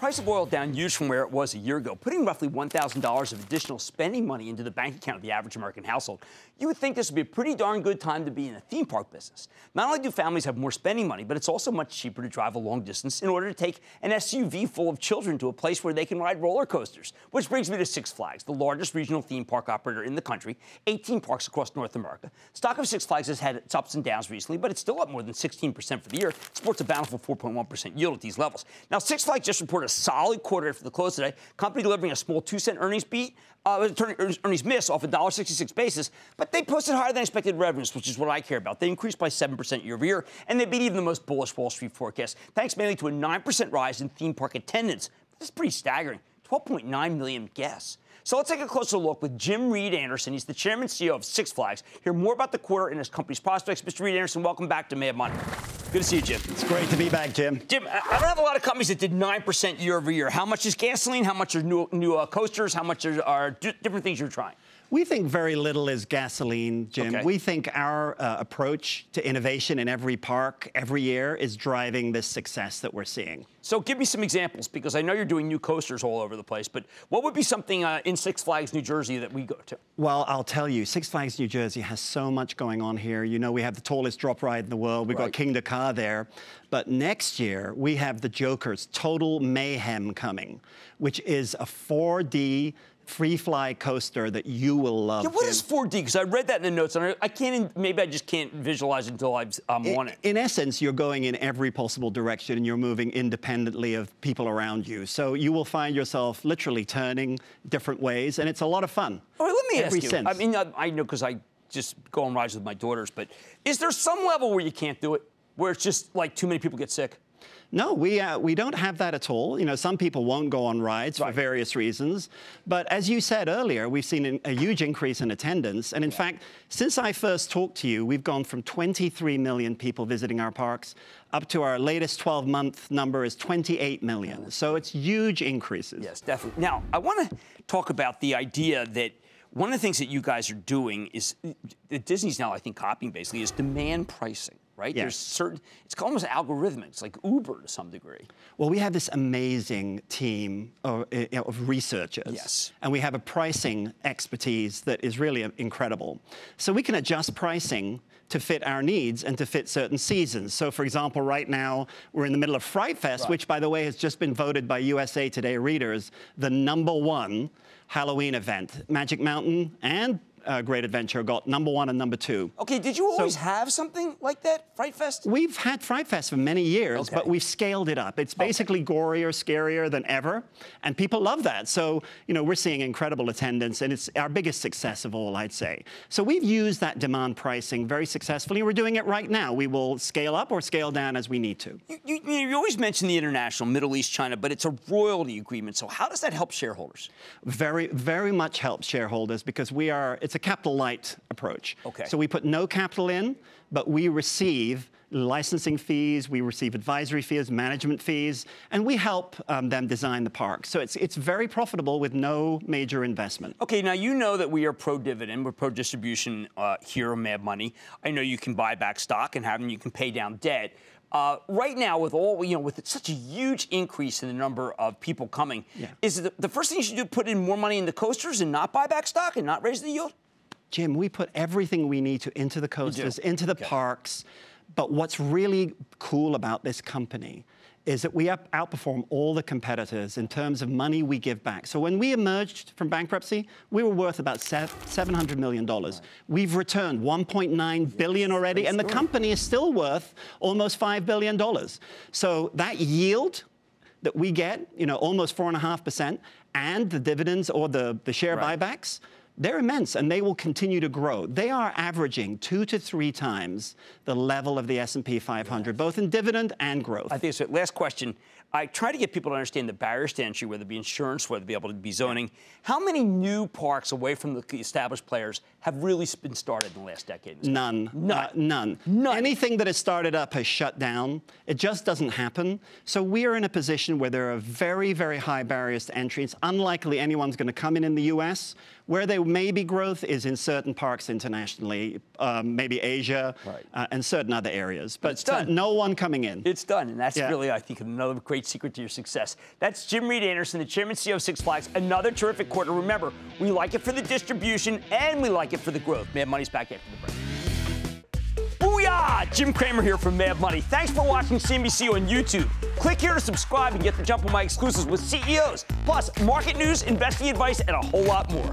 price of oil down huge from where it was a year ago, putting roughly $1,000 of additional spending money into the bank account of the average American household. You would think this would be a pretty darn good time to be in the theme park business. Not only do families have more spending money, but it's also much cheaper to drive a long distance in order to take an SUV full of children to a place where they can ride roller coasters. Which brings me to Six Flags, the largest regional theme park operator in the country, 18 parks across North America. Stock of Six Flags has had its ups and downs recently, but it's still up more than 16% for the year. It sports a bountiful 4.1% yield at these levels. Now, Six Flags just reported a solid quarter after the close today. Company delivering a small 2-cent earnings beat, earnings miss off a $1.66 basis, but they posted higher than expected revenues, which is what I care about. They increased by 7% year over year, and they beat even the most bullish Wall Street forecast, thanks mainly to a 9% rise in theme park attendance. This is pretty staggering. 12.9 million guests. So let's take a closer look with Jim Reid-Anderson. He's the chairman and CEO of Six Flags. Hear more about the quarter and his company's prospects. Mr. Reid-Anderson, welcome back to Mad Money. Good to see you, Jim. It's great to be back, Jim. Jim, I don't have a lot of companies that did 9% year over year. How much is gasoline? How much are new coasters? How much are different things you're trying? We think very little is gasoline, Jim. Okay. We think our approach to innovation in every park every year is driving this success that we're seeing. So give me some examples, because I know you're doing new coasters all over the place, but what would be something in Six Flags New Jersey that we go to? Well, I'll tell you, Six Flags New Jersey has so much going on here. You know, we have the tallest drop ride in the world. We've got King Dakar there. But next year, we have the Joker's Total Mayhem coming, which is a 4D free fly coaster that you will love. Yeah, what is 4D? Because I read that in the notes, and I can't. Maybe I just can't visualize it until I'm on it. In essence, you're going in every possible direction, and you're moving independently of people around you. So you will find yourself literally turning different ways, and it's a lot of fun. All right, let me ask you. Sense. I mean, I know because I just go on rides with my daughters, but is there some level where you can't do it, where it's just like too many people get sick? No, we don't have that at all. You know, some people won't go on rides for various reasons. But as you said earlier, we've seen a huge increase in attendance. And in fact, since I first talked to you, we've gone from 23 million people visiting our parks up to our latest 12-month number is 28 million. So it's huge increases. Yes, definitely. Now, I want to talk about the idea that one of the things that you guys are doing is, that Disney's now, I think, copying basically, is demand pricing. Right? Yes. There's certain, it's almost algorithmic. It's like Uber to some degree. Well, we have this amazing team of researchers. Yes. And we have a pricing expertise that is really incredible. So we can adjust pricing to fit our needs and to fit certain seasons. So, for example, right now, we're in the middle of Fright Fest, which, by the way, has just been voted by USA Today readers the #1 Halloween event. Magic Mountain and Great Adventure got #1 and #2. Okay, did you always have something like that, Fright Fest? We've had Fright Fest for many years, but we've scaled it up. It's basically gorier, scarier than ever, and people love that. So, you know, we're seeing incredible attendance, and it's our biggest success of all, I'd say. So we've used that demand pricing very successfully. We're doing it right now. We will scale up or scale down as we need to. You always mention the international, Middle East, China, but it's a royalty agreement. So how does that help shareholders? Very, very much helps shareholders because it's a capital light approach. Okay. So we put no capital in, but we receive licensing fees, we receive advisory fees, management fees, and we help them design the park. So it's very profitable with no major investment. Okay, now you know that we are pro-dividend, we're pro-distribution here on Mad Money. I know you can buy back stock and you can pay down debt. Right now, with with such a huge increase in the number of people coming, is it the first thing you should do put in more money into coasters and not buy back stock and not raise the yield? Jim, we put everything we need into the coasters, into the parks. But what's really cool about this company is that we outperform all the competitors in terms of money we give back. So when we emerged from bankruptcy, we were worth about $700 million. We've returned $1.9 billion already, and the company is still worth almost $5 billion. So that yield that we get, almost 4.5%, and the dividends or the share buybacks, they're immense, and they will continue to grow. They are averaging 2 to 3 times the level of the S&P 500, both in dividend and growth. I think so. Last question. I try to get people to understand the barriers to entry, whether it be insurance, whether it be able to be zoning. How many new parks away from the established players have really been started in the last decade? None. None. Anything that has started up has shut down. It just doesn't happen. So we are in a position where there are very, very high barriers to entry. It's unlikely anyone's going to come in the U.S. Where they there may be growth is in certain parks internationally, maybe Asia, and certain other areas. But it's done. No one coming in. It's done, and that's really, I think, another great secret to your success. That's Jim Reid-Anderson, the chairman and CEO of Six Flags. Another terrific quarter. Remember, we like it for the distribution, and we like it for the growth. Mad Money's back after the break. Booyah! Jim Cramer here from Mad Money. Thanks for watching CNBC on YouTube. Click here to subscribe and get the jump on my exclusives with CEOs, plus market news, investing advice, and a whole lot more.